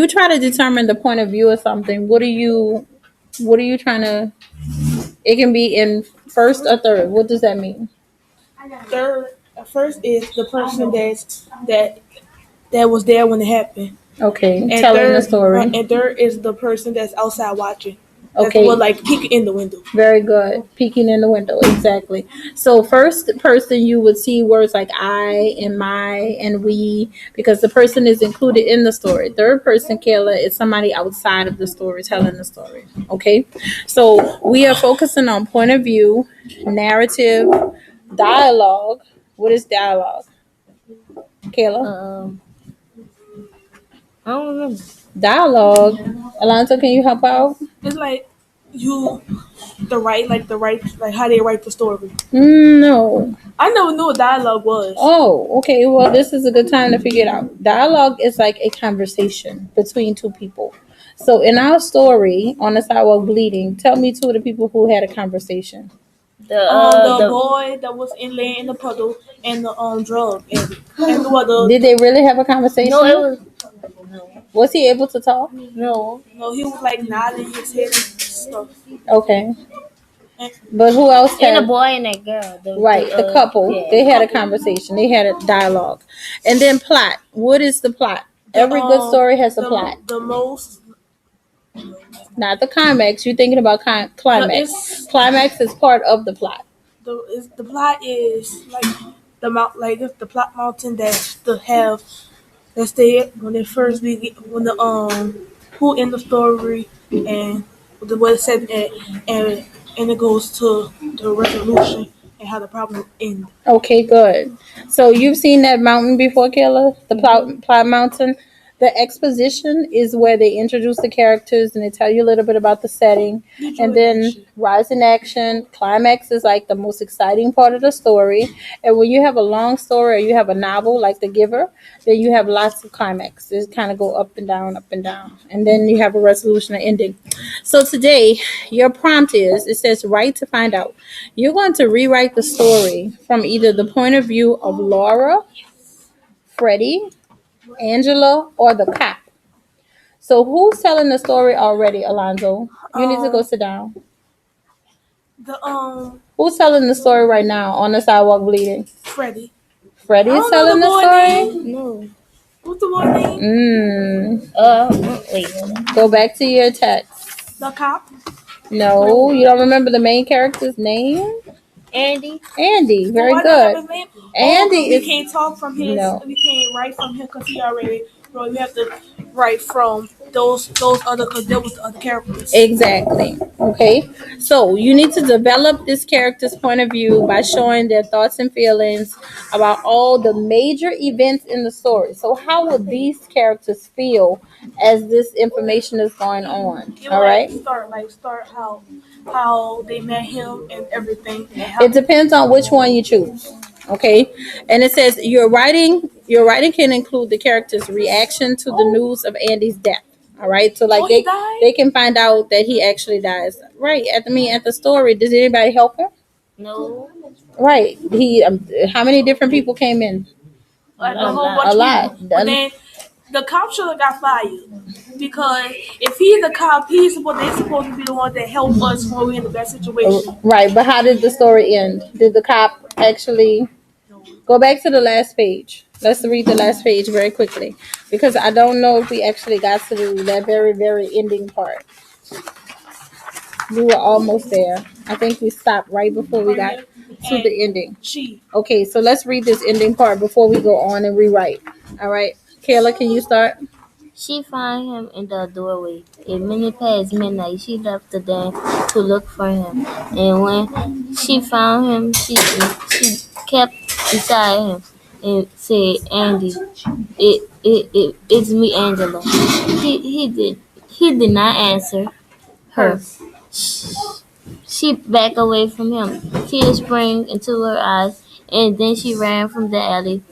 You try to determine the point of view of something. What are you trying to? It can be in first or third. What does that mean? Third, first is the person that was there when it happened, Okay, and telling the story. third is the person that's outside watching. That's Okay, what like peeking in the window. very good. Peeking in the window, exactly. So first person you would see words like I and my and we because the person is included in the story. Third person, Kayla, is somebody outside of the story telling the story. Okay, so we are focusing on point of view, narrative, dialogue. What is dialogue, Kayla? I don't remember. Dialogue. Alonso, can you help out? It's like you like how they write the story. No. I never knew what dialogue was. Oh, okay. Well, this is a good time to figure it out. Dialogue is like a conversation between two people. So, in our story on the sidewalk bleeding, tell me two of the people who had a conversation. The boy that was laying in the puddle and the drug and Did they really have a conversation? No, it was no. Was he able to talk? No. he was like nodding his head and stuff. Okay. And But who else And had? a boy and a girl. Right, the couple. Yeah. They had a conversation. They had a dialogue. And then plot. What is the plot? Every good story has a plot. The most Not the climax. You're thinking about climax. Climax is part of the plot. the plot is like the plot mountain that to have that they when they first begin when the who in the story and the what it said and it goes to the resolution and how the problem end. Okay, good. So you've seen that mountain before, Kayla? The plot mountain. The exposition is where they introduce the characters and they tell you a little bit about the setting. And then rise in action. Climax is like the most exciting part of the story. And when you have a long story or you have a novel like The Giver, then you have lots of climax. It kind of go up and down, up and down. And then you have a resolution or ending. So today, your prompt is, it says write to find out. You're going to rewrite the story from either the point of view of Laura, Freddie, Angela, or the cop. So who's telling the story already, Alonzo? You need to go sit down. The Who's telling the story right now on the sidewalk bleeding? Freddie. Freddie's telling the story? No. What's the boy name? Wait. Go back to your text. The cop. No, you don't remember the main character's name? Andy. Andy, very Why good. his name? Andy we is can't talk from his. no. We can't write from him because he already. We have to write from those other because there was the other characters. Exactly. Okay. So you need to develop this character's point of view by showing their thoughts and feelings about all the major events in the story. So how would these characters feel as this information is going on? All right. Start how they met him and everything. It depends on which one you choose. Okay. And it says your writing can include the character's reaction to the news of Andy's death. All right. So like they can find out that he actually dies. Right. At the story, does anybody help him? No. Right. How many different people came in? Like a whole bunch A lot. of people. But then the cop should have got fired because if he's the cop, they're supposed to be the one that help us when we're in the bad situation. Right. But how did the story end? Did the cop actually go back to the last page? Let's read the last page very quickly because I don't know if we actually got to that very, very ending part. We were almost there. I think we stopped right before we got to the ending. Okay, so let's read this ending part before we go on and rewrite. All right. Kayla, can you start? She found him in the doorway. A minute past midnight, she left the den to look for him. And when she found him, she kept beside him and said, "Andy, it's me, Angela." He did not answer her. She backed away from him. Tears sprang into her eyes, and then she ran from the alley.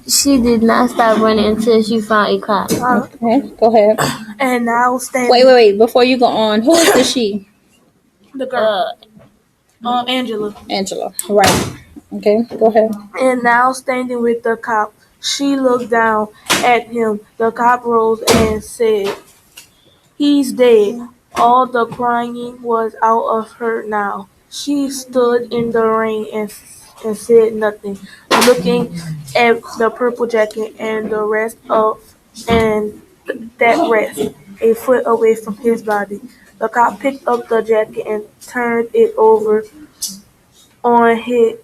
She did not stop running until she found a cop. Okay, go ahead. And now standing. Wait. Before you go on, who is the she? The girl. Angela. Angela. Right. Okay, go ahead. And now standing with the cop, She looked down at him. The cop rose and said, "He's dead." All the crying was out of her now. She stood in the rain and said nothing, looking at the purple jacket and the rest of and that rest a foot away from his body. The cop picked up the jacket and turned it on his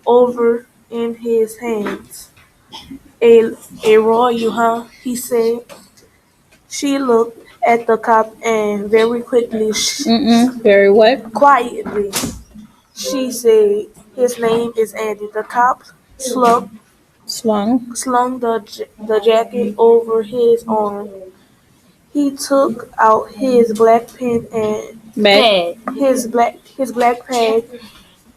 over in his hands. A a royal, huh? He said. She looked at the cop and very quickly, Very what? quietly, she said, "His name is Andy." The cop Slung. slung the jacket over his arm. He took out his black pen and Back. Pad. his black pad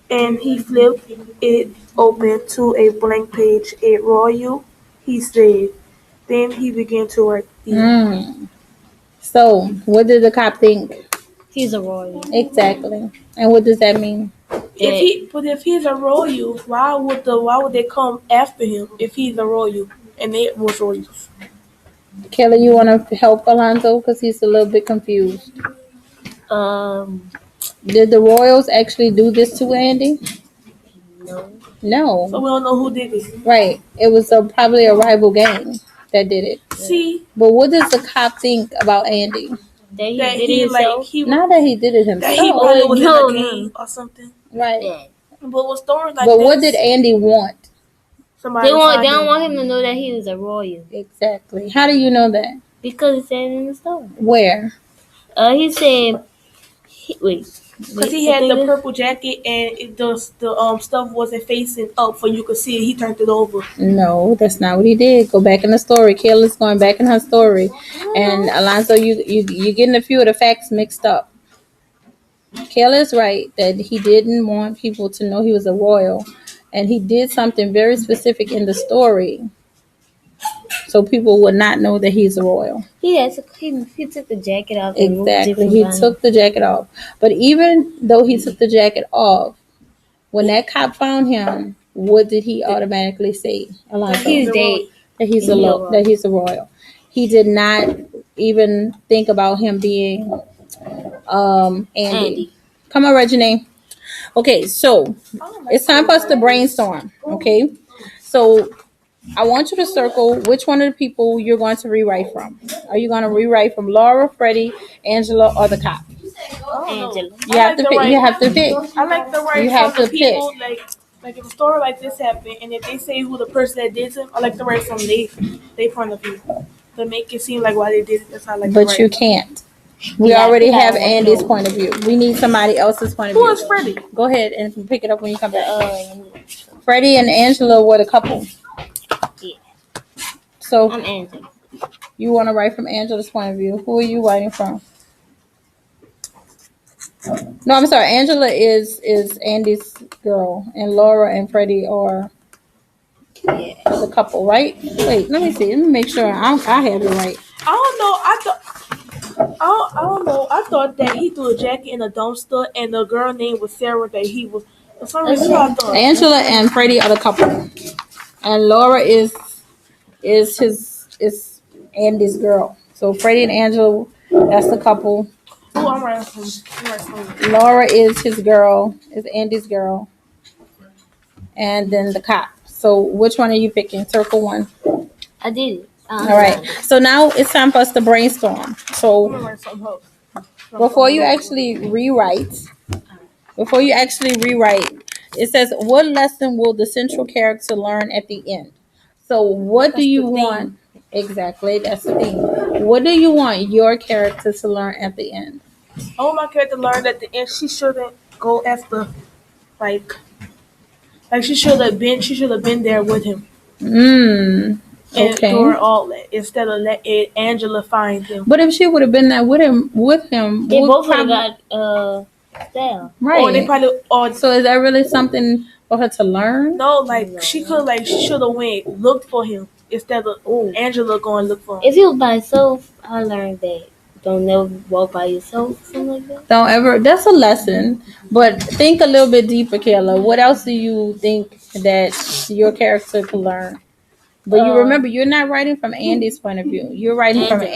and he flipped it open to a blank page. "A royal," he said. Then he began to write the So, what did the cop think? He's a royal. Exactly. And what does that mean? If he's a royal, why would they come after him if he's a royal and they was royals? Kelly, you want to help Alonzo because he's a little bit confused. Um, Did the Royals actually do this to Andy? no. No. So we don't know who did it. Right. It was probably a rival gang that did it. See But what does the cop think about Andy? That he that did it he himself. Not that he did it that he himself. probably was no, in a no. gang or something. Right. Yeah. But with stories like But this, what did Andy want? somebody They find don't him. want him to know that he was a royal Exactly. How do you know that? because it said in the story. Where? He said, wait. Because he had the purple jacket and the stuff wasn't facing up for you could see it. He turned it over. No, that's not what he did. Go back in the story. Kayla's going back in her story. And Alonzo, you getting a few of the facts mixed up. Kayla is right that he didn't want people to know he was a royal. And he did something very specific in the story so people would not know that he's a royal. He took the jacket off. And Exactly. He took the jacket off. But even though he took the jacket off, when that cop found him, what did he automatically say, Alonzo? He's dead. That he's a royal. He did not even think about him being Andy. Come on, Regine. Okay, so it's time for us to brainstorm. Okay, so I want you to circle which one of the people you're going to rewrite from. Are you going to rewrite from Laura, Freddie, Angela, or the cop? Angela. You have to pick. You have to pick. I like the right You have from to the people like if a story like this happened and if they say who the person that did it, I like the right from they point of view. To make it seem like why they did it, that's how I like the But right. you can't. We Yeah, already I have think I Andy's know. point of view. We need somebody else's point of Who view. is Freddie? Go ahead and pick it up when you come back. Freddie and Angela were the couple. Yeah. So I'm Angela. you want to write from Angela's point of view. Who are you writing from? No, I'm sorry. Angela is Andy's girl, and Laura and Freddie are the couple, right? Wait, let me see. Let me make sure I have it right. I don't know. I don't know. I thought that he threw a jacket in a dumpster and the girl name was Sarah that he was for some reason I thought. Angela and Freddie are the couple, and Laura is Andy's girl. So Freddie and Angela, that's the couple. Who I'm writing from. Laura is his girl, is Andy's girl, and then the cop. So which one are you picking? Circle one. I did it. All right. So now it's time for us to brainstorm. I'm So gonna write something else. before you actually rewrite, it says, what lesson will the central character learn at the end? So what do That's you the want? Exactly, that's the thing. What do you want your character to learn at the end? I want my character to learn that the end she shouldn't go after like she should have been there with him. And Okay. During all that, instead of let Angela find him. But if she would have been there with him, they both would have got stabbed. Right. Or they probably so is that really something for her to learn? No, she should have went looked for him instead of Angela going look for him. If he was by himself, I learned that don't never walk by yourself, something like that. Don't ever. That's a lesson, but think a little bit deeper, Kayla. What else do you think that your character could learn? But you remember, you're not writing from Andy's point of view. You're writing from Angela.